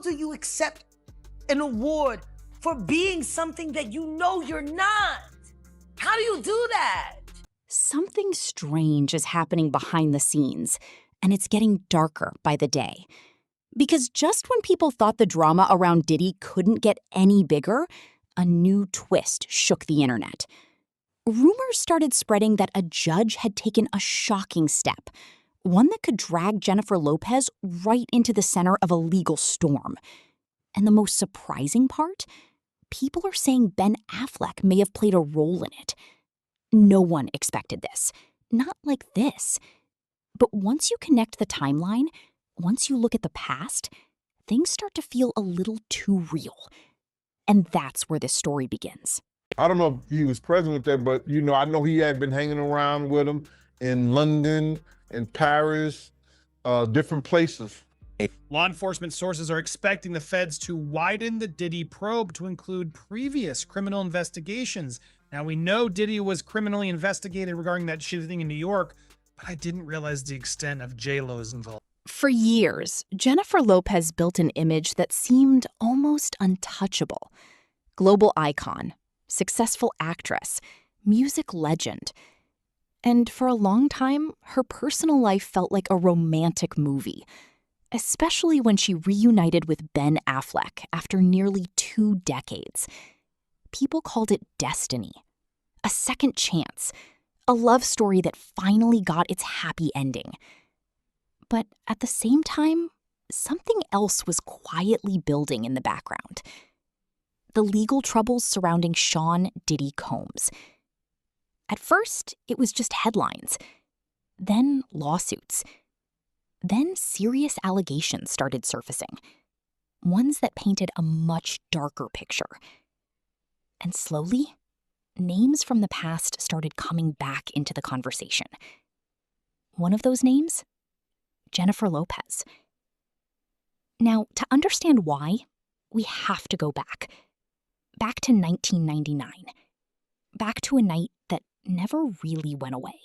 do you accept an award for being something that you know you're not? How do you do that? Something strange is happening behind the scenes, and it's getting darker by the day. Because just when people thought the drama around Diddy couldn't get any bigger, a new twist shook the internet. Rumors started spreading that a judge had taken a shocking step, one that could drag Jennifer Lopez right into the center of a legal storm. And the most surprising part? People are saying Ben Affleck may have played a role in it. No one expected this. Not like this. But once you connect the timeline, once you look at the past, things start to feel a little too real. And that's where this story begins. I don't know if he was present with that, but I know he had been hanging around with him in London, in Paris, different places. Law enforcement sources are expecting the feds to widen the Diddy probe to include previous criminal investigations. Now, we know Diddy was criminally investigated regarding that shooting in New York, but I didn't realize the extent of J.Lo's involvement. For years, Jennifer Lopez built an image that seemed almost untouchable. Global icon, successful actress, music legend. And for a long time, her personal life felt like a romantic movie, especially when she reunited with Ben Affleck after nearly 2 decades. People called it destiny, a second chance, a love story that finally got its happy ending. But at the same time, something else was quietly building in the background. The legal troubles surrounding Sean Diddy Combs. At first, it was just headlines, then lawsuits. Then serious allegations started surfacing, ones that painted a much darker picture. And slowly, names from the past started coming back into the conversation. One of those names? Jennifer Lopez. Now, to understand why, we have to go back. Back to 1999. Back to a night that never really went away.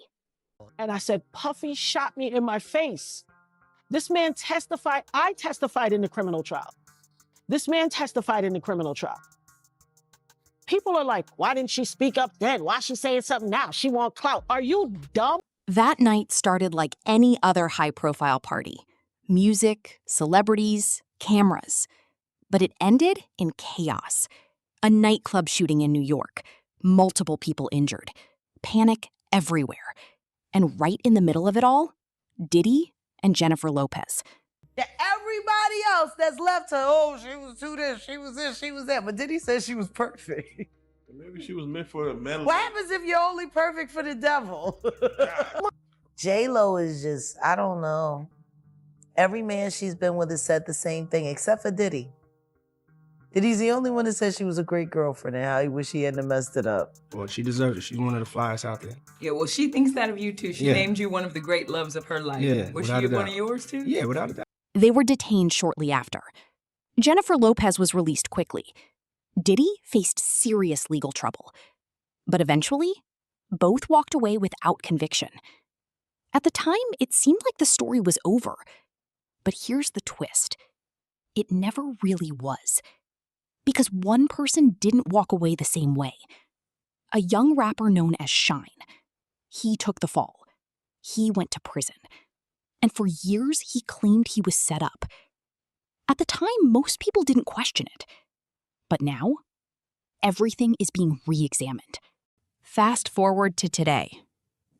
And I said, Puffy shot me in my face. This man testified. I testified in the criminal trial. This man testified in the criminal trial. People are like, why didn't she speak up then? Why is she saying something now? She want clout. Are you dumb? That night started like any other high-profile party. Music, celebrities, cameras. But it ended in chaos. A nightclub shooting in New York. Multiple people injured. Panic everywhere. And right in the middle of it all, Diddy and Jennifer Lopez. Everybody else that's left her, she was too this, she was this, she was that. But Diddy said she was perfect. Maybe she was meant for the men. What happens if you're only perfect for the devil? J.Lo is just, I don't know. Every man she's been with has said the same thing, except for Diddy. Diddy's the only one that said she was a great girlfriend and how he wish he hadn't messed it up. Well, she deserves it. She's one of the flyest out there. Yeah, well, she thinks that of you, too. She named you one of the great loves of her life. Yeah, Was she one of yours, too? Yeah, without a doubt. They were detained shortly after. Jennifer Lopez was released quickly. Diddy faced serious legal trouble. But eventually, both walked away without conviction. At the time, it seemed like the story was over. But here's the twist. It never really was. Because one person didn't walk away the same way. A young rapper known as Shine. He took the fall. He went to prison. And for years, he claimed he was set up. At the time, most people didn't question it. But now, everything is being re-examined. Fast forward to today.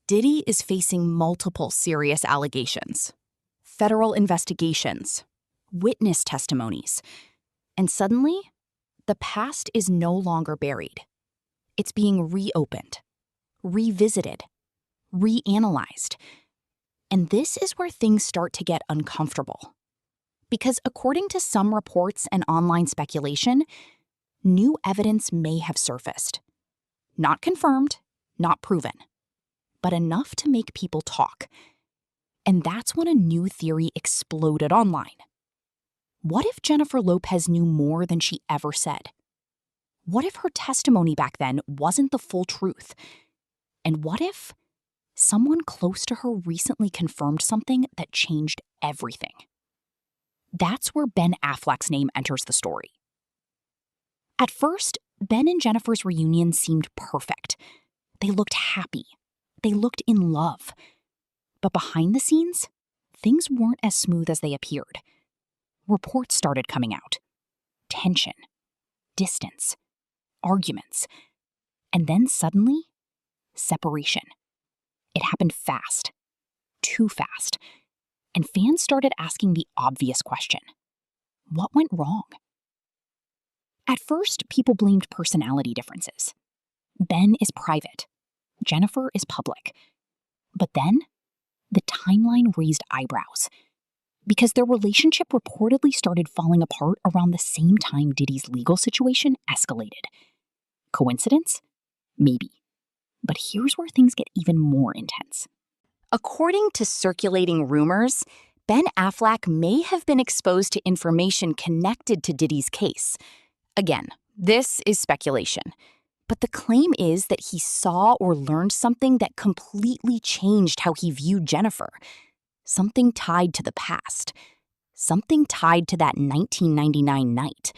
Diddy is facing multiple serious allegations. Federal investigations. Witness testimonies. And suddenly, the past is no longer buried. It's being reopened, revisited, reanalyzed. And this is where things start to get uncomfortable. Because according to some reports and online speculation, new evidence may have surfaced. Not confirmed, not proven, but enough to make people talk. And that's when a new theory exploded online. What if Jennifer Lopez knew more than she ever said? What if her testimony back then wasn't the full truth? And what if someone close to her recently confirmed something that changed everything? That's where Ben Affleck's name enters the story. At first, Ben and Jennifer's reunion seemed perfect. They looked happy. They looked in love. But behind the scenes, things weren't as smooth as they appeared. Reports started coming out. Tension, distance, arguments, and then suddenly, separation. It happened fast, too fast, and fans started asking the obvious question: what went wrong? At first, people blamed personality differences. Ben is private, Jennifer is public. But then, the timeline raised eyebrows, because their relationship reportedly started falling apart around the same time Diddy's legal situation escalated. Coincidence? Maybe. But here's where things get even more intense. According to circulating rumors, Ben Affleck may have been exposed to information connected to Diddy's case. Again, this is speculation. But the claim is that he saw or learned something that completely changed how he viewed Jennifer. Something tied to the past. Something tied to that 1999 night.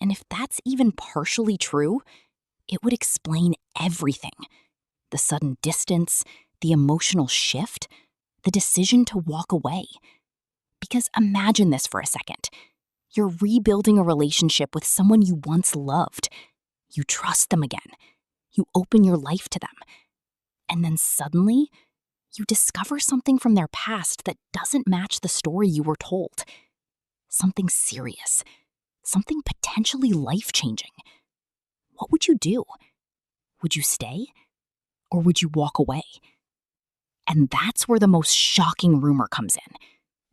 And if that's even partially true, it would explain everything. The sudden distance, the emotional shift, the decision to walk away. Because imagine this for a second. You're rebuilding a relationship with someone you once loved. You trust them again. You open your life to them. And then suddenly, you discover something from their past that doesn't match the story you were told. Something serious. Something potentially life-changing. What would you do? Would you stay? Or would you walk away? And that's where the most shocking rumor comes in.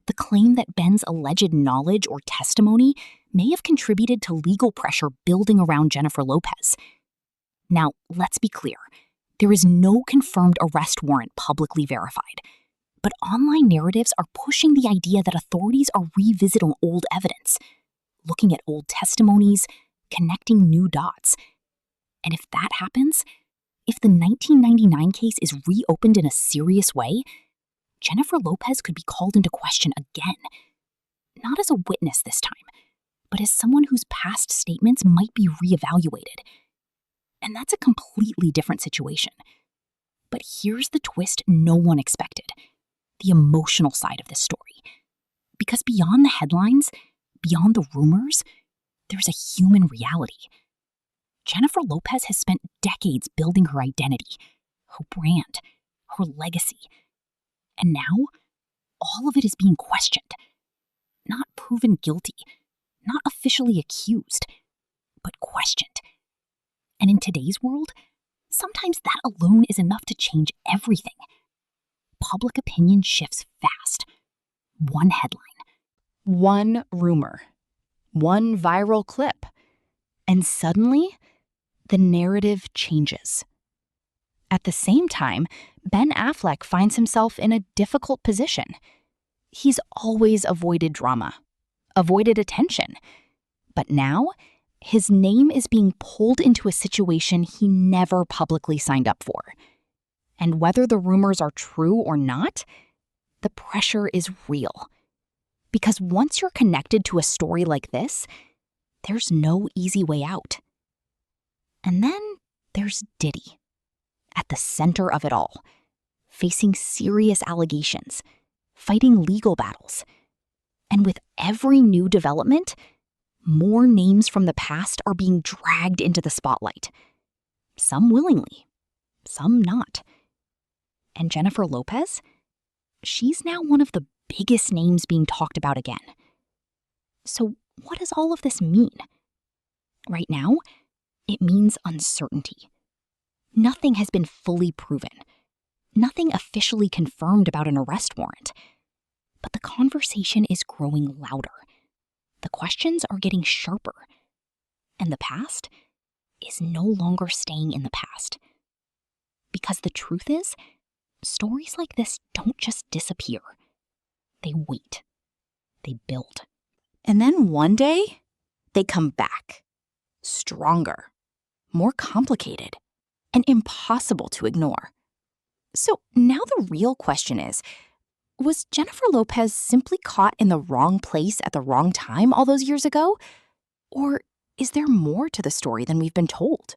The claim that Ben's alleged knowledge or testimony may have contributed to legal pressure building around Jennifer Lopez. Now, let's be clear. There is no confirmed arrest warrant publicly verified. But online narratives are pushing the idea that authorities are revisiting old evidence, looking at old testimonies, connecting new dots. And if that happens, if the 1999 case is reopened in a serious way, Jennifer Lopez could be called into question again. Not as a witness this time, but as someone whose past statements might be reevaluated. And that's a completely different situation. But here's the twist no one expected: the emotional side of this story. Because beyond the headlines, beyond the rumors, there's a human reality. Jennifer Lopez has spent decades building her identity, her brand, her legacy. And now, all of it is being questioned. Not proven guilty, not officially accused, but questioned. And in today's world, sometimes that alone is enough to change everything. Public opinion shifts fast. One headline, one rumor, one viral clip, and suddenly, the narrative changes. At the same time, Ben Affleck finds himself in a difficult position. He's always avoided drama, avoided attention. But now, his name is being pulled into a situation he never publicly signed up for. And whether the rumors are true or not, the pressure is real. Because once you're connected to a story like this, there's no easy way out. And then there's Diddy, at the center of it all, facing serious allegations, fighting legal battles. And with every new development, more names from the past are being dragged into the spotlight. Some willingly, some not. And Jennifer Lopez? She's now one of the biggest names being talked about again. So what does all of this mean? Right now, it means uncertainty. Nothing has been fully proven. Nothing officially confirmed about an arrest warrant. But the conversation is growing louder. The questions are getting sharper. And the past is no longer staying in the past. Because the truth is, stories like this don't just disappear. They wait. They build. And then one day, they come back. Stronger. More complicated. And impossible to ignore. So now the real question is, Was Jennifer Lopez simply caught in the wrong place at the wrong time all those years ago? Or is there more to the story than we've been told?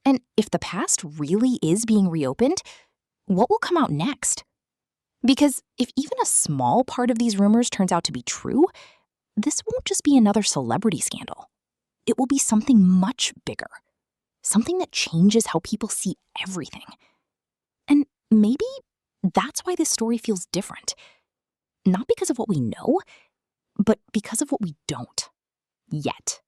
And if the past really is being reopened, what will come out next? Because if even a small part of these rumors turns out to be true, this won't just be another celebrity scandal. It will be something much bigger. Something that changes how people see everything. And maybe that's why this story feels different. Not because of what we know, but because of what we don't. Yet.